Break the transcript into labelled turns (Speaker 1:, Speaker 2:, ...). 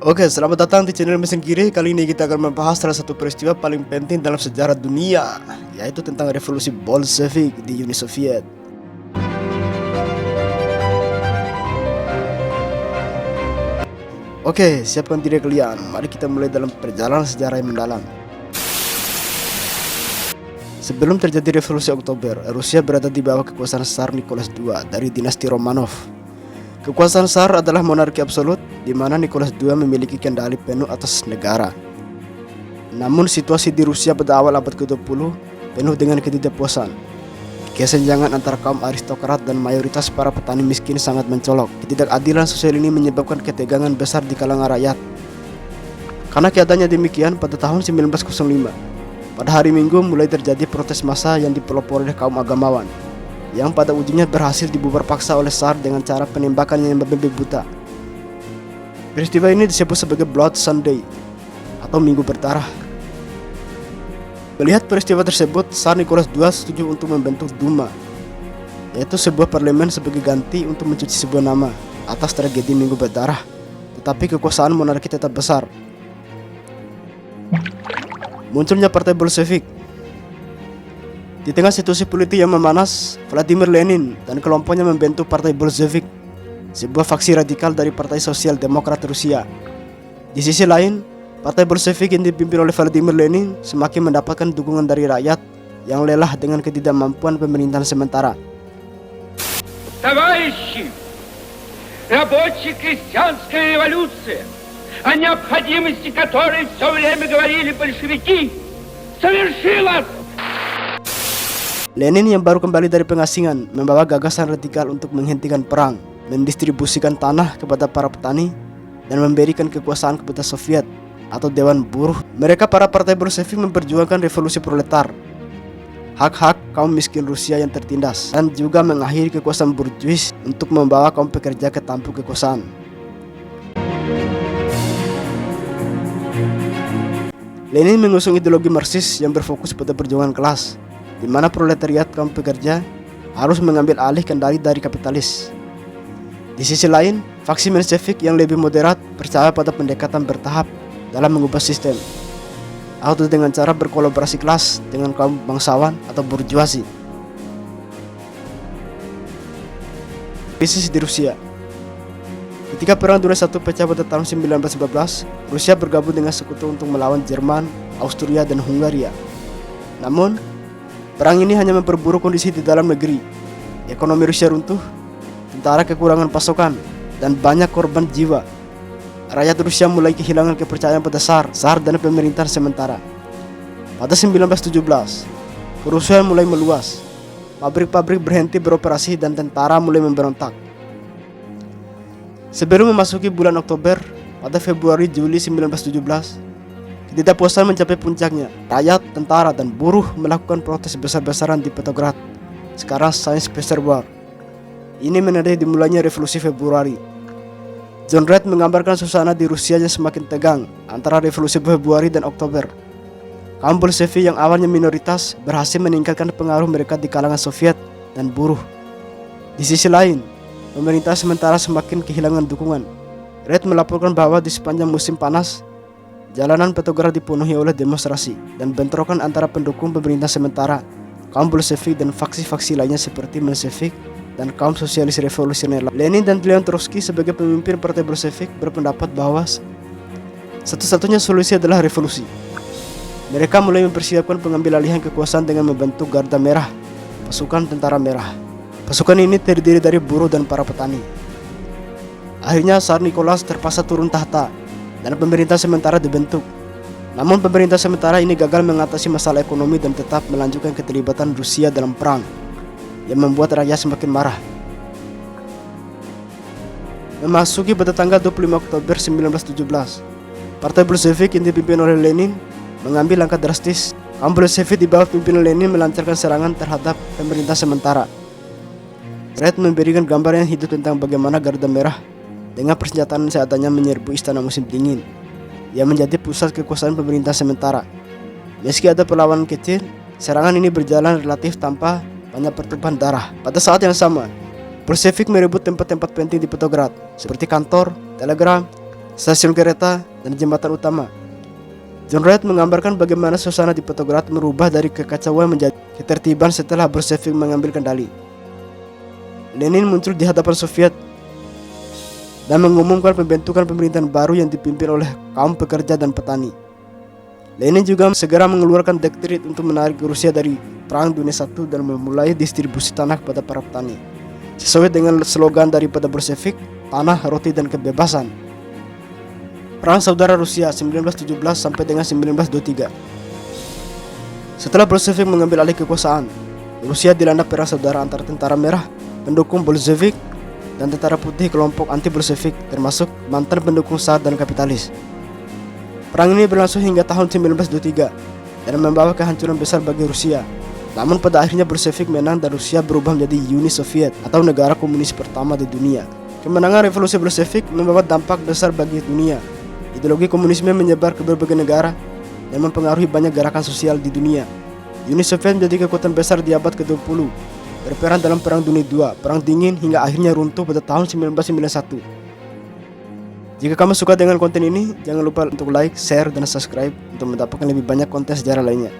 Speaker 1: Oke, selamat datang di channel Mesin Kiri. Kali ini kita akan membahas salah satu peristiwa paling penting dalam sejarah dunia, yaitu tentang revolusi Bolshevik di Uni Soviet. Oke, siapkan diri kalian. Mari kita mulai dalam perjalanan sejarah yang mendalam. Sebelum terjadi revolusi Oktober, Rusia berada di bawah kekuasaan Tsar Nicholas II dari dinasti Romanov. Kekuasaan Tsar adalah monarki absolut, di mana Nicholas II memiliki kendali penuh atas negara. Namun situasi di Rusia pada awal abad ke-20 penuh dengan ketidakpuasan. Kesenjangan antara kaum aristokrat dan mayoritas para petani miskin sangat mencolok. Ketidakadilan sosial ini menyebabkan ketegangan besar di kalangan rakyat. Karena keadaannya demikian, pada tahun 1905, pada hari Minggu mulai terjadi protes massa yang dipelopori oleh kaum agamawan, yang pada ujungnya berhasil dibubar paksa oleh Tsar dengan cara penembakan yang membabi buta. Peristiwa ini disebut sebagai Blood Sunday atau Minggu Berdarah. Melihat peristiwa tersebut, Tsar Nicholas II setuju untuk membentuk Duma, yaitu sebuah parlemen sebagai ganti untuk mencuci sebuah nama atas tragedi Minggu Berdarah. Tetapi kekuasaan monarki tetap besar. Munculnya Partai Bolshevik. Di tengah situasi politik yang memanas, Vladimir Lenin dan kelompoknya membentuk Partai Bolshevik, sebuah faksi radikal dari Partai Sosial Demokrat Rusia. Di sisi lain, Partai Bolshevik yang dipimpin oleh Vladimir Lenin semakin mendapatkan dukungan dari rakyat yang lelah dengan ketidakmampuan pemerintahan sementara.
Speaker 2: Товарищи, рабоче-крестьянская революция, о необходимости которой все время говорили большевики, совершилась.
Speaker 1: Lenin yang baru kembali dari pengasingan membawa gagasan radikal untuk menghentikan perang, mendistribusikan tanah kepada para petani, dan memberikan kekuasaan kepada Soviet atau Dewan Buruh. Mereka para partai Bolshevik memperjuangkan revolusi proletar, hak-hak kaum miskin Rusia yang tertindas, dan juga mengakhiri kekuasaan burjuis untuk membawa kaum pekerja ke tampuk kekuasaan. Lenin mengusung ideologi Marxis yang berfokus pada perjuangan kelas, di mana proletariat kaum pekerja harus mengambil alih kendali dari kapitalis. Di sisi lain, faksi Menshevik yang lebih moderat percaya pada pendekatan bertahap dalam mengubah sistem, atau dengan cara berkolaborasi kelas dengan kaum bangsawan atau burjuasi. Krisis di Rusia. Ketika Perang Dunia I pecah pada tahun 1914, Rusia bergabung dengan sekutu untuk melawan Jerman, Austria, dan Hungaria. Namun, perang ini hanya memperburuk kondisi di dalam negeri. Ekonomi Rusia runtuh, tentara kekurangan pasokan, dan banyak korban jiwa. Rakyat Rusia mulai kehilangan kepercayaan pada Tsar dan pemerintahan sementara. Pada 1917, kerusuhan mulai meluas. Pabrik-pabrik berhenti beroperasi dan tentara mulai memberontak. Sebelum memasuki bulan Oktober, pada Februari-Juli 1917, ketidakpuasan mencapai puncaknya. Rakyat, tentara, dan buruh melakukan protes besar-besaran di Petrograd, sekarang Saint Petersburg. Ini menandai dimulainya revolusi Februari. John Reed menggambarkan suasana di Rusia yang semakin tegang antara revolusi Februari dan Oktober. Kaum Bolshevik yang awalnya minoritas berhasil meningkatkan pengaruh mereka di kalangan Soviet dan buruh. Di sisi lain, pemerintah sementara semakin kehilangan dukungan. Reed melaporkan bahwa di sepanjang musim panas, jalanan Petrograd dipenuhi oleh demonstrasi dan bentrokan antara pendukung pemerintah sementara, kaum Bolshevik, dan faksi-faksi lainnya seperti Menshevik dan kaum sosialis revolusioner. Lenin dan Leon Trotsky sebagai pemimpin Partai Bolshevik berpendapat bahwa satu-satunya solusi adalah revolusi. Mereka mulai mempersiapkan pengambilalihan kekuasaan dengan membentuk Garda Merah, pasukan tentara merah. Pasukan ini terdiri dari buruh dan para petani. Akhirnya Tsar Nicholas terpaksa turun tahta dan pemerintah sementara dibentuk. Namun pemerintah sementara ini gagal mengatasi masalah ekonomi dan tetap melanjutkan keterlibatan Rusia dalam perang, yang membuat rakyat semakin marah. Memasuki pada tanggal 25 Oktober 1917, Partai Bolshevik yang dipimpin oleh Lenin mengambil langkah drastis. Kaum Bolshevik di bawah pimpinan Lenin melancarkan serangan terhadap pemerintah sementara. Reed memberikan gambar yang hidup tentang bagaimana Garda Merah dengan persenjataan seadanya menyerbu istana musim dingin yang menjadi pusat kekuasaan pemerintah sementara. Meski ada perlawanan kecil, serangan ini berjalan relatif tanpa banyak pertumpahan darah. Pada saat yang sama, Bolshevik merebut tempat-tempat penting di Petrograd, seperti kantor, telegram, stasiun kereta, dan jembatan utama. John Wright menggambarkan bagaimana suasana di Petrograd merubah dari kekacauan menjadi ketertiban setelah Bolshevik mengambil kendali. Lenin muncul di hadapan Soviet dan mengumumkan pembentukan pemerintahan baru yang dipimpin oleh kaum pekerja dan petani. Lenin juga segera mengeluarkan dekret untuk menarik Rusia dari Perang Dunia I dan memulai distribusi tanah kepada para petani, sesuai dengan slogan daripada Bolshevik, tanah, roti, dan kebebasan. Perang Saudara Rusia 1917 sampai dengan 1923. Setelah Bolshevik mengambil alih kekuasaan, Rusia dilanda perang saudara antara tentara merah pendukung Bolshevik dan tentara putih kelompok anti-Bolshevik, termasuk mantan pendukung Tsar dan kapitalis. Perang ini berlangsung hingga tahun 1923 dan membawa kehancuran besar bagi Rusia. Namun pada akhirnya Bolshevik menang dan Rusia berubah menjadi Uni Soviet atau negara komunis pertama di dunia. Kemenangan revolusi Bolshevik membawa dampak besar bagi dunia. Ideologi komunisme menyebar ke berbagai negara dan mempengaruhi banyak gerakan sosial di dunia. Uni Soviet menjadi kekuatan besar di abad ke-20, berperan dalam Perang Dunia II, Perang Dingin, hingga akhirnya runtuh pada tahun 1991. Jika kamu suka dengan konten ini, jangan lupa untuk like, share, dan subscribe untuk mendapatkan lebih banyak konten sejarah lainnya.